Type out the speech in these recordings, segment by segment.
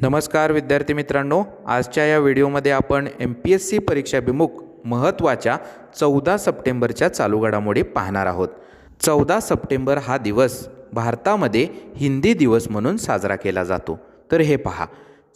नमस्कार विद्यार्थी मित्रांनो, आजच्या या व्हिडिओमध्ये आपण MPSC परीक्षाभिमुख महत्त्वाच्या 14 सप्टेंबरच्या चालू घडामोडी पाहणार आहोत. 14 सप्टेंबर हा दिवस भारतामध्ये हिंदी दिवस म्हणून साजरा केला जातो. तर हे पहा,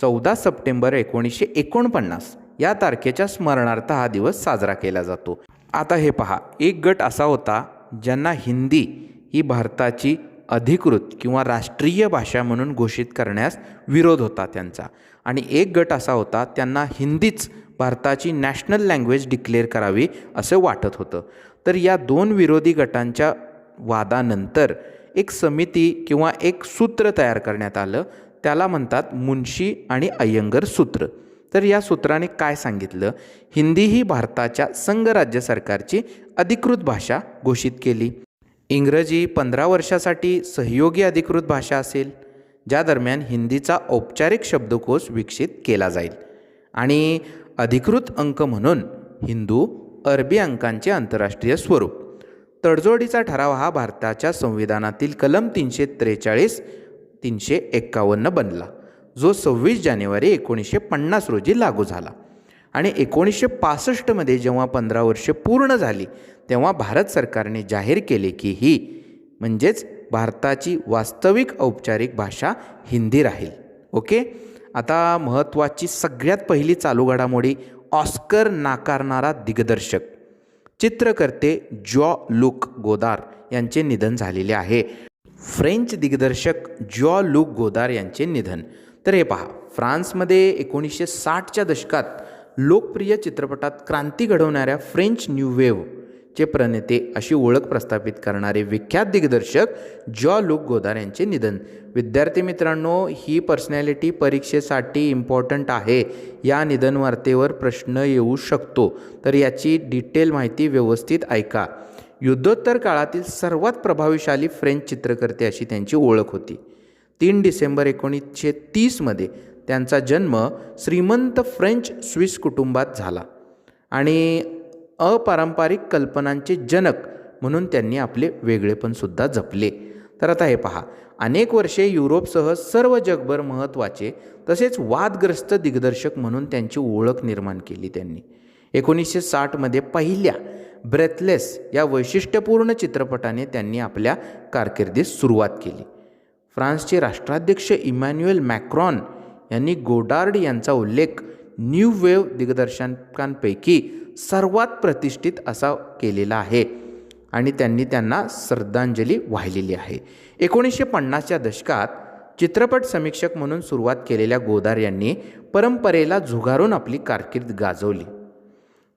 14 सप्टेंबर 1949 या तारखेच्या स्मरणार्थ हा दिवस साजरा केला जातो. आता हे पहा, एक गट असा होता ज्यांना हिंदी ही भारताची अधिकृत किंवा राष्ट्रीय भाषा म्हणून घोषित करण्यास विरोध होता त्यांचा, आणि एक गट असा होता त्यांना हिंदीच भारताची नॅशनल लँग्वेज डिक्लेअर करावी असं वाटत होतं. तर या दोन विरोधी गटांच्या वादानंतर एक समिती किंवा एक सूत्र तयार करण्यात आलं. त्याला म्हणतात मुन्शी आणि अय्यंगर सूत्र. तर या सूत्राने काय सांगितलं, हिंदी ही भारताच्या संघराज्य सरकारची अधिकृत भाषा घोषित केली. इंग्रजी 15 वर्षासाठी सहयोगी अधिकृत भाषा असेल, ज्या दरम्यान हिंदीचा औपचारिक शब्दकोश विकसित केला जाईल, आणि अधिकृत अंक म्हणून हिंदू अरबी अंकांचे आंतरराष्ट्रीय स्वरूप. तडजोडीचा ठराव हा भारताच्या संविधानातील कलम 343-351 बनला, जो 26 जानेवारी 1950 रोजी लागू झाला. आणि 1965 जेव्हा 15 वर्षे पूर्ण झाली तेव्हा भारत सरकारने जाहीर केले की ही म्हणजेच भारताची वास्तविक औपचारिक भाषा हिंदी राहील. ओके. आता महत्त्वाची सगळ्यात पहिली चालू घडामोडी, ऑस्कर नाकारणारा दिग्दर्शक चित्रकर्ते जॉ-लुक गोदार यांचे निधन झालेले आहे. फ्रेंच दिग्दर्शक जॉ-लुक गोदार यांचे निधन. तर हे पहा, फ्रान्समध्ये 1960च्या दशकात लोकप्रिय चित्रपटात क्रांती घडवणाऱ्या फ्रेंच न्यू वेव्हचे प्रणेते अशी ओळख प्रस्थापित करणारे विख्यात दिग्दर्शक जॉ-लुक गोदार यांचे निधन. विद्यार्थी मित्रांनो, ही पर्सनॅलिटी परीक्षेसाठी इम्पॉर्टंट आहे. या निधन वार्तेवर प्रश्न येऊ शकतो, तर याची डिटेल माहिती व्यवस्थित ऐका. युद्धोत्तर काळातील सर्वात प्रभावशाली फ्रेंच चित्रकर्ते अशी त्यांची ओळख होती. 3 डिसेंबर 1930 त्यांचा जन्म श्रीमंत फ्रेंच स्विस कुटुंबात झाला, आणि अपारंपरिक कल्पनांचे जनक म्हणून त्यांनी आपले वेगळेपणसुद्धा जपले. तर आता हे पहा, अनेक वर्षे युरोपसह सर्व जगभर महत्त्वाचे तसेच वादग्रस्त दिग्दर्शक म्हणून त्यांची ओळख निर्माण केली त्यांनी. 1960 पहिल्या ब्रेथलेस या वैशिष्ट्यपूर्ण चित्रपटाने त्यांनी आपल्या कारकिर्दीस सुरुवात केली. फ्रान्सचे राष्ट्राध्यक्ष इमॅन्युएल मॅक्रॉन यांनी गोडार्ड यांचा उल्लेख न्यू वेव्ह दिग्दर्शकांपैकी सर्वात प्रतिष्ठित असा केलेला आहे, आणि त्यांनी त्यांना श्रद्धांजली वाहिलेली आहे. 1950च्या दशकात चित्रपट समीक्षक म्हणून सुरुवात केलेल्या गोदार यांनी परंपरेला झुगारून आपली कारकीर्द गाजवली.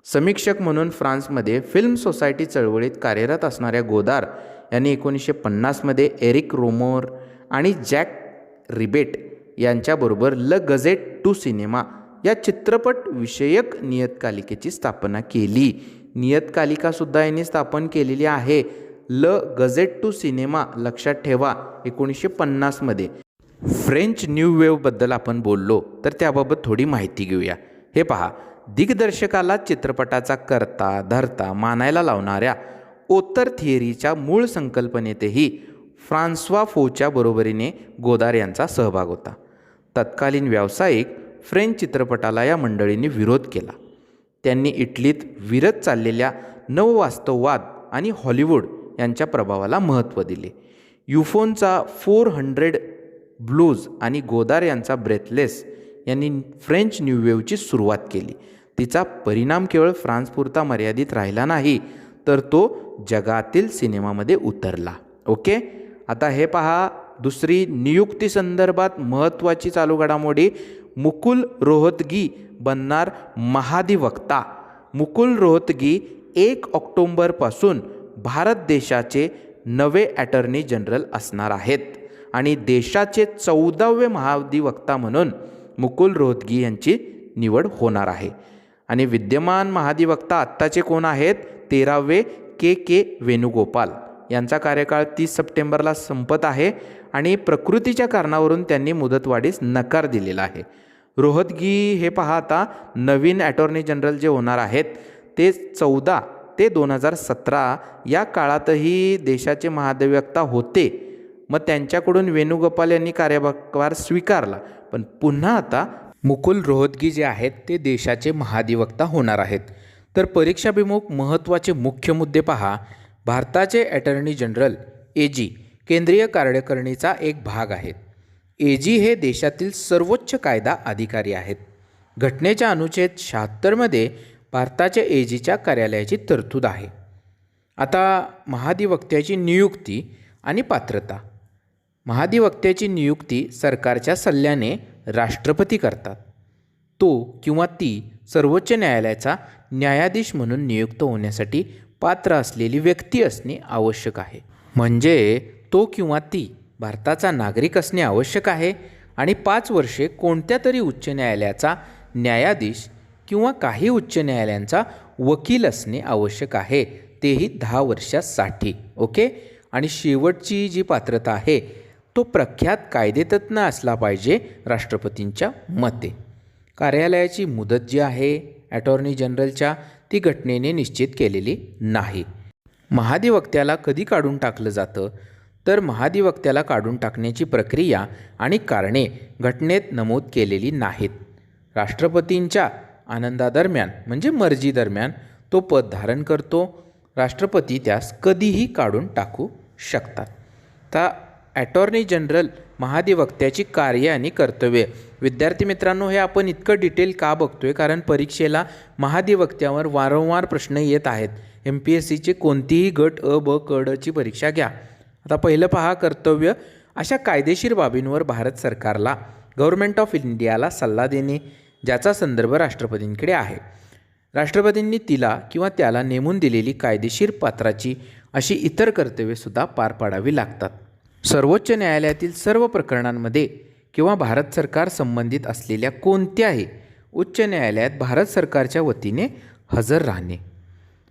समीक्षक म्हणून फ्रान्समध्ये फिल्म सोसायटी चळवळीत कार्यरत असणाऱ्या गोदार यांनी 1950 एरिक रोमोर आणि जॅक रिबेट यांच्याबरोबर ल गझेट टू सिनेमा या चित्रपट विषयक नियतकालिकेची स्थापना केली. नियतकालिकासुद्धा यांनी स्थापन केलेली आहे, ल गझेट टू सिनेमा. लक्षात ठेवा, 1950 फ्रेंच न्यू वेव्हबद्दल आपण बोललो, तर त्याबाबत थोडी माहिती घेऊया. हे पहा, दिग्दर्शकाला चित्रपटाचा कर्ता धर्ता मानायला लावणाऱ्या ओतर थिअरीच्या मूळ संकल्पनेतही फ्रान्सवा फोच्या बरोबरीने गोदार यांचा सहभाग होता. तत्कालीन व्यावसायिक फ्रेंच चित्रपटाला या मंडळींनी विरोध केला. त्यांनी इटलीत विरत चाललेल्या नववास्तववाद आणि हॉलिवूड यांच्या प्रभावाला महत्त्व दिले. युफोनचा 400 ब्लूज आणि गोदार यांचा ब्रेथलेस यांनी फ्रेंच न्यू वेव्हची सुरुवात केली. तिचा परिणाम केवळ फ्रान्सपुरता मर्यादित राहिला नाही, तर तो जगातील सिनेमामध्ये उतरला. ओके. आता हे पहा, दुसरी नियुक्ती संदर्भात महत्त्वाची चालू घडामोडी, मुकुल रोहतगी बनणार महाधिवक्ता. मुकुल रोहतगी 1 ऑक्टोबरपासून भारत देशाचे नवे अटर्नी जनरल असणार आहेत, आणि देशाचे 14वे महाधिवक्ता म्हणून मुकुल रोहतगी यांची निवड होणार आहे. आणि विद्यमान महाधिवक्ता आत्ताचे कोण आहेत, 13वे के वेणुगोपाल. यांचा कार्यकाळ 30 सप्टेंबरला संपत आहे, आणि प्रकृतीच्या कारणावरून त्यांनी मुदतवाढीस नकार दिलेला आहे. रोहतगी हे पहा, आता नवीन अटॉर्नी जनरल जे होणार आहेत ते 14 ते 2017 या काळातही देशाचे महाधिवक्ता होते, मग त्यांच्याकडून वेणुगोपाल यांनी कार्यभार स्वीकारला, पण पुन्हा आता मुकुल रोहतगी जे आहेत ते देशाचे महाधिवक्ता होणार आहेत. तर परीक्षाभिमुख महत्त्वाचे मुख्य मुद्दे पहा. भारताचे अटर्नी जनरल AG केंद्रीय कार्यकारिणीचा एक भाग आहेत. AG हे देशातील सर्वोच्च कायदा अधिकारी आहेत. घटनेच्या अनुच्छेद 76 मध्ये भारताच्या AGच्या कार्यालयाची तरतूद आहे. आता महाधिवक्त्याची नियुक्ती आणि पात्रता. महाधिवक्त्याची नियुक्ती सरकारच्या सल्ल्याने राष्ट्रपती करतात. तो किंवा ती सर्वोच्च न्यायालयाचा न्यायाधीश म्हणून नियुक्त होण्यासाठी पात्र असलेली व्यक्ती असणे आवश्यक आहे. म्हणजे तो किंवा ती भारताचा नागरिक असणे आवश्यक आहे आणि 5 वर्षे कोणत्या तरी उच्च न्यायालयाचा न्यायाधीश किंवा काही उच्च न्यायालयांचा वकील असणे आवश्यक आहे, तेही 10 वर्षासाठी. ओके. आणि शेवटची जी पात्रता आहे तो प्रख्यात कायदेतज्ञ असला पाहिजे राष्ट्रपतींच्या मते. कार्यालयाची मुदत जी आहे अटॉर्नी जनरलच्या ती घटनेने निश्चित केलेली नाही. महाधिवक्त्याला कधी काढून टाकलं जातं तर महाधिवक्त्याला काढून टाकण्याची प्रक्रिया आणि कारणे घटनेत नमूद केलेली नाहीत. राष्ट्रपतींच्या आनंदादरम्यान म्हणजे मर्जीदरम्यान तो पद धारण करतो. राष्ट्रपती त्यास कधीही काढून टाकू शकतात. तर अटॉर्नी जनरल महाधिवक्त्याची कार्य आणि कर्तव्ये. विद्यार्थी मित्रांनो, हे आपण इतकं डिटेल का बघतोय कारण परीक्षेला महाधिवक्त्यावर वारंवार प्रश्न येत आहेत. MPSCचे कोणतीही गट अ ब क ड ची परीक्षा घ्या. आता पहिलं पहा कर्तव्य. अशा कायदेशीर बाबींवर भारत सरकारला गव्हर्नमेंट ऑफ इंडियाला सल्ला देणे ज्याचा संदर्भ राष्ट्रपतींकडे आहे. राष्ट्रपतींनी तिला किंवा त्याला नेमून दिलेली कायदेशीर पात्राची अशी इतर कर्तव्येसुद्धा पार पाडावी लागतात. सर्वोच्च न्यायालयातील सर्व प्रकरणांमध्ये किंवा भारत सरकार संबंधित असलेल्या कोणत्याही उच्च न्यायालयात भारत सरकारच्या वतीने हजर राहणे.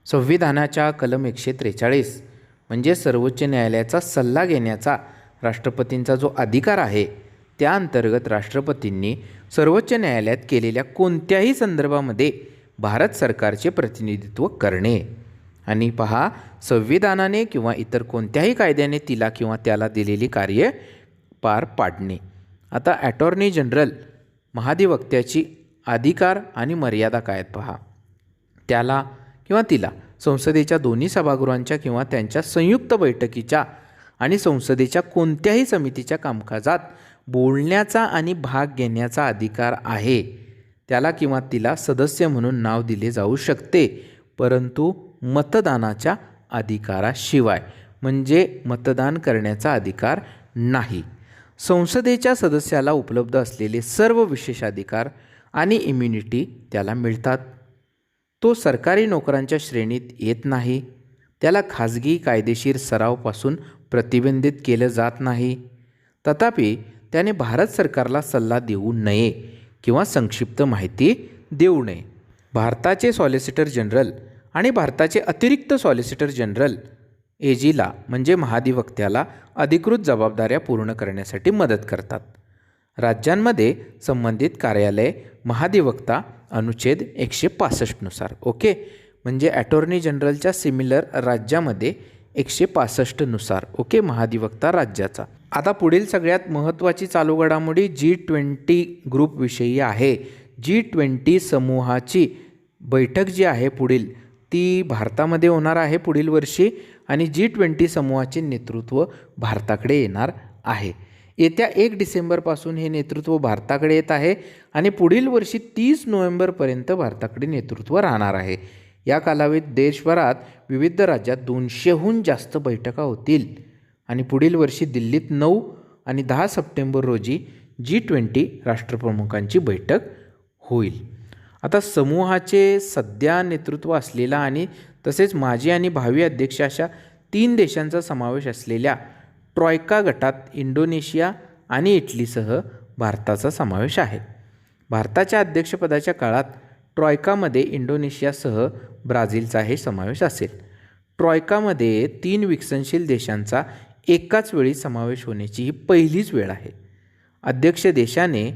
संविधानाच्या कलम 143 म्हणजे सर्वोच्च न्यायालयाचा सल्ला घेण्याचा राष्ट्रपतींचा जो अधिकार आहे त्या अंतर्गत राष्ट्रपतींनी सर्वोच्च न्यायालयात केलेल्या कोणत्याही संदर्भामध्ये भारत सरकारचे प्रतिनिधित्व करणे. आणि पहा, संविधानाने किंवा इतर कोणत्याही कायद्याने तिला किंवा त्याला दिलेली कार्ये पार पाडणे. आता अटॉर्नी जनरल महाधिवक्त्याची अधिकार आणि मर्यादा काय आहेत पहा. त्याला किंवा तिला संसदेच्या दोन्ही सभागृहांच्या किंवा त्यांच्या संयुक्त बैठकीच्या आणि संसदेच्या कोणत्याही समितीच्या कामकाजात बोलण्याचा आणि भाग घेण्याचा अधिकार आहे. त्याला किंवा तिला सदस्य म्हणून नाव दिले जाऊ शकते, परंतु मतदानाच्या अधिकाराशिवाय, म्हणजे मतदान करण्याचा अधिकार नाही. संसदेच्या सदस्याला उपलब्ध असलेले सर्व विशेषाधिकार आणि इम्युनिटी त्याला मिळतात. तो सरकारी नोकरांच्या श्रेणीत येत नाही. त्याला खाजगी कायदेशीर सरावपासून प्रतिबंधित केलं जात नाही. तथापि त्याने भारत सरकारला सल्ला देऊ नये किंवा संक्षिप्त माहिती देऊ नये. भारताचे सॉलिसिटर जनरल आणि भारताचे अतिरिक्त सॉलिसिटर जनरल AGला म्हणजे महाधिवक्त्याला अधिकृत जबाबदाऱ्या पूर्ण करण्यासाठी मदत करतात. राज्यांमध्ये संबंधित कार्यालय महाधिवक्ता अनुच्छेद 165 नुसार. ओके. म्हणजे अटॉर्नी जनरलच्या सिमिलर राज्यामध्ये 165 नुसार. ओके. महाधिवक्ता राज्याचा. आता पुढील सगळ्यात महत्त्वाची चालू घडामोडी G20 ग्रुपविषयी आहे. G20 समूहाची बैठक जी आहे पुढील ती भारतामध्ये होणार आहे पुढील वर्षी आणि G20 समूहाचे नेतृत्व भारताकडे येणार आहे. येत्या 1 डिसेंबरपासून हे नेतृत्व भारताकडे येत आहे आणि पुढील वर्षी 30 नोव्हेंबरपर्यंत भारताकडे नेतृत्व राहणार आहे. या कालावधीत देशभरात विविध राज्यात 200हून जास्त बैठका होतील आणि पुढील वर्षी दिल्लीत 9 आणि 10 सप्टेंबर रोजी G20 राष्ट्रप्रमुखांची बैठक होईल. आता समूहाचे सध्या नेतृत्व असलेला आणि तसेच माजी आणि भावी अध्यक्ष अशा 3 देशांचा समावेश असलेल्या ट्रॉयका गटात इंडोनेशिया आणि इटलीसह भारताचा समावेश आहे. भारताच्या अध्यक्षपदाच्या काळात ट्रॉयकामध्ये इंडोनेशियासह ब्राझीलचाही समावेश असेल. ट्रॉयकामध्ये 3 विकसनशील देशांचा एकाच वेळी समावेश होण्याची ही पहिलीच वेळ आहे. अध्यक्ष देशाने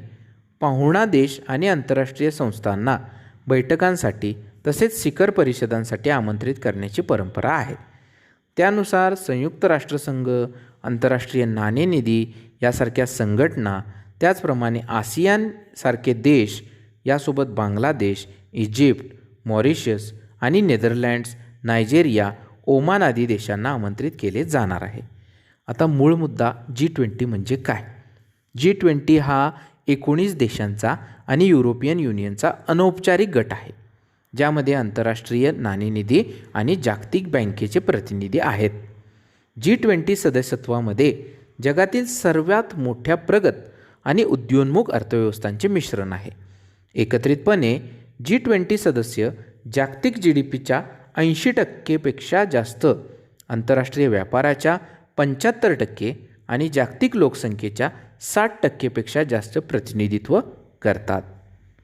पाहुणा देश आणि आंतरराष्ट्रीय संस्थांना बैठकांसाठी तसेच शिखर परिषदांसाठी आमंत्रित करण्याची परंपरा आहे. त्यानुसार संयुक्त राष्ट्रसंघ, आंतरराष्ट्रीय नाणेनिधी यासारख्या संघटना, त्याचप्रमाणे आसियान सारखे देश, यासोबत बांगलादेश, इजिप्त, मॉरिशस आणि नेदरलँड्स, नायजेरिया, ओमान आदी देशांना आमंत्रित केले जाणार आहे. आता मूळ मुद्दा G20 म्हणजे काय? G20 हा 19 देशांचा आणि युरोपियन युनियनचा अनौपचारिक गट आहे, ज्यामध्ये आंतरराष्ट्रीय नाणेनिधी आणि जागतिक बँकेचे प्रतिनिधी आहेत. G20 सदस्यत्वामध्ये जगातील सर्वात मोठ्या प्रगत आणि उद्योन्मुख अर्थव्यवस्थांचे मिश्रण आहे. एकत्रितपणे G20 सदस्य जागतिक GDPच्या 80% जास्त, आंतरराष्ट्रीय व्यापाराच्या 75% आणि जागतिक लोकसंख्येच्या 60% जास्त प्रतिनिधित्व करतात.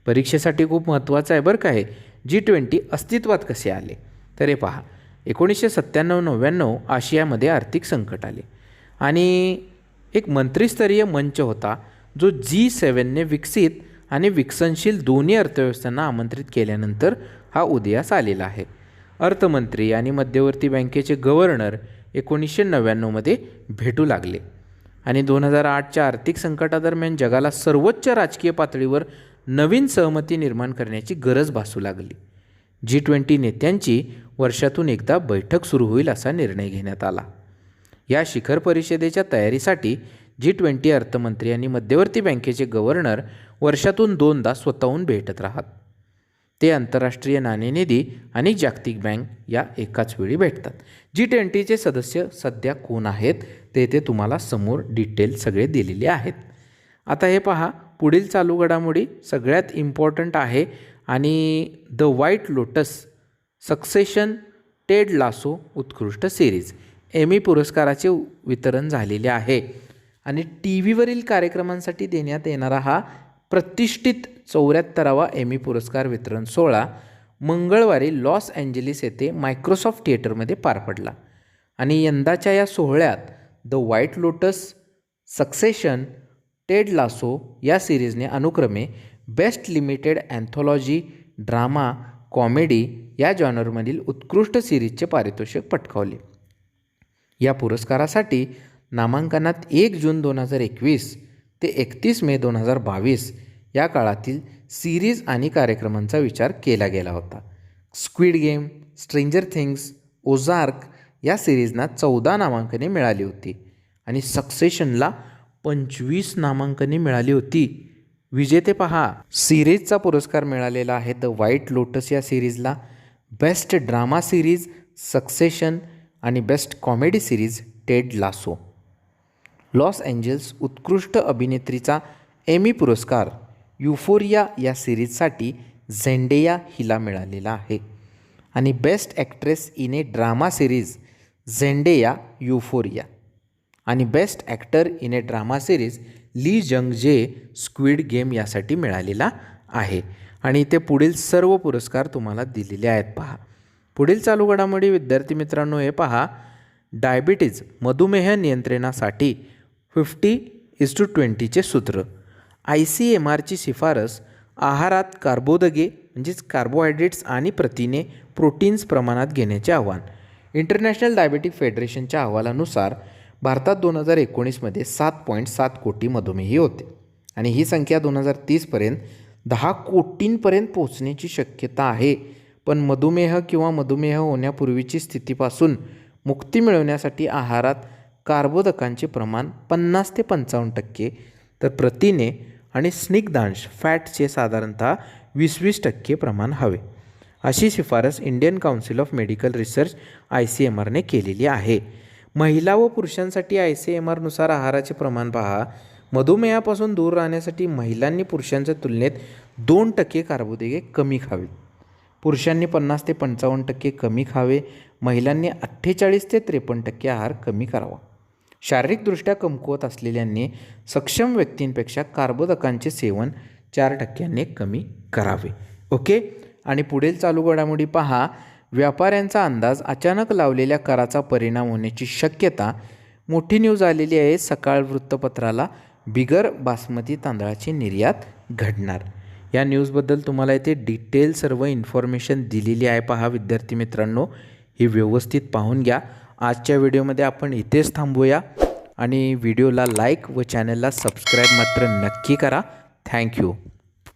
परीक्षेसाठी खूप महत्त्वाचं आहे बरं का हे. G20 अस्तित्वात कसे आले? तर हे पहा, 1997-99 आशियामध्ये आर्थिक संकट आले आणि एक मंत्रिस्तरीय मंच होता जो G7ने विकसित आणि विकसनशील दोन्ही अर्थव्यवस्थांना आमंत्रित केल्यानंतर हा उदयास आलेला आहे. अर्थमंत्री आणि मध्यवर्ती बँकेचे गव्हर्नर 1999मध्ये भेटू लागले आणि 2008च्या आर्थिक संकटादरम्यान जगाला सर्वोच्च राजकीय पातळीवर नवीन सहमती निर्माण करण्याची गरज भासू लागली. G20 नेत्यांची वर्षातून एकदा बैठक सुरू होईल असा निर्णय घेण्यात आला. या शिखर परिषदेच्या तयारीसाठी G20 अर्थमंत्री आणि मध्यवर्ती बँकेचे गव्हर्नर वर्षातून 2दा स्वतःहून भेटत राहतात. ते आंतरराष्ट्रीय नाणेनिधी आणि जागतिक बँक या एकाच वेळी भेटतात. G20चे सदस्य सध्या कोण आहेत ते तुम्हाला समोर डिटेल सगळे दिलेले आहेत. आता हे पहा, पुढील चालू घडामोडी सगळ्यात इम्पॉर्टंट आहे आणि the white lotus succession Ted lasso उत्कृष्ट सिरीज एमी पुरस्काराचे वितरण झालेले आहे आणि TV वरील कार्यक्रमांसाठी देण्यात येणारा हा प्रतिष्ठित 74वा एमी पुरस्कार वितरण सोहळा मंगळवारी लॉस एंजेलिस येथे मायक्रोसॉफ्ट थिएटरमध्ये पार पडला आणि यंदाच्या या सोहळ्यात the white lotus, succession, Ted lasso या सिरीजने अनुक्रमे बेस्ट लिमिटेड अँथॉलॉजी, ड्रामा, कॉमेडी या जॉनरमधील उत्कृष्ट सिरीजचे पारितोषिक पटकावले. या पुरस्कारासाठी नामांकनात 1 जून 2021 ते 31 मे 2022 या काळातील सिरीज आणि कार्यक्रमांचा विचार केला गेला होता. स्क्विड गेम, स्ट्रेंजर थिंग्स, ओझार्क या सिरीजना 14 नामांकने मिळाली होती आणि सक्सेशनला 25 नामांकने मिळाली होती. विजेते पहा, सिरीजचा पुरस्कार मिळालेला आहे द व्हाईट लोटस या सिरीजला, बेस्ट ड्रामा सिरीज सक्सेशन आणि best comedy series Ted lasso. Los Angeles उत्कृष्ट अभिनेत्रीचा एमी पुरस्कार युफोरिया या सिरीजसाठी झेंडेया हिला मिळालेला आहे आणि best actress in a drama series Zendaya Euphoria आणि best actor in a drama series Lee Jung Jae Squid game यासाठी मिळालेला आहे. आणि इथे पुढील सर्व पुरस्कार तुम्हाला दिलेले आहेत. पहा, पुढील चालू घडामोडी विद्यार्थी मित्रांनो हे पहा, डायबिटीज मधुमेह नियंत्रणासाठी 50:20चे सूत्र. ICMRची शिफारस आहारात कार्बोदके म्हणजेच कार्बोहायड्रेट्स आणि प्रथिने प्रोटीन्स प्रमाणात घेण्याचे आव्हान. इंटरनॅशनल डायबेटिक फेडरेशनच्या अहवालानुसार भारतात 2019मध्ये 7.7 कोटी मधुमेही होते आणि ही संख्या 2030पर्यंत 10 कोटींपर्यंत पोहोचण्याची शक्यता आहे. पण मधुमेह किंवा मधुमेह होण्यापूर्वीची स्थितीपासून मुक्ती मिळवण्यासाठी आहारात कार्बोदकांचे प्रमाण 50 ते 55%, तर प्रथिने आणि स्निग्धांश फॅटचे साधारणतः 20% प्रमाण हवे, अशी शिफारस Indian Council of Medical Research ICMRने केलेली आहे. महिला व पुरुषांसाठी ICMRनुसार आहाराचे प्रमाण पहा. मधुमेहापासून दूर राहण्यासाठी महिलांनी पुरुषांच्या तुलनेत 2% कार्बोदके कमी खावे, पुरुषांनी 50 ते 55% कमी खावे, महिलांनी 48 ते 53% आहार कमी करावा. शारीरिकदृष्ट्या कमकुवत असलेल्यांनी सक्षम व्यक्तींपेक्षा कार्बोदकांचे सेवन 4% कमी करावे. ओके. आणि पुढील चालू घडामोडी पहा. व्यापाऱ्यांचा अंदाज, अचानक लावलेल्या कराचा परिणाम होण्याची शक्यता. मोठी न्यूज आलेली आहे. सकाळ वृत्तपत्राला बिगर बासमती तांदळाची निर्यात घडणार. या न्यूजबद्दल तुम्हाला इथे डिटेल सर्व इन्फॉर्मेशन दिलेली आहे. पहा विद्यार्थी मित्रांनो, ही व्यवस्थित पाहून घ्या. आजच्या व्हिडिओमध्ये आपण इथेच थांबूया आणि व्हिडिओला लाईक व चॅनलला सबस्क्राईब मात्र नक्की करा. थँक्यू.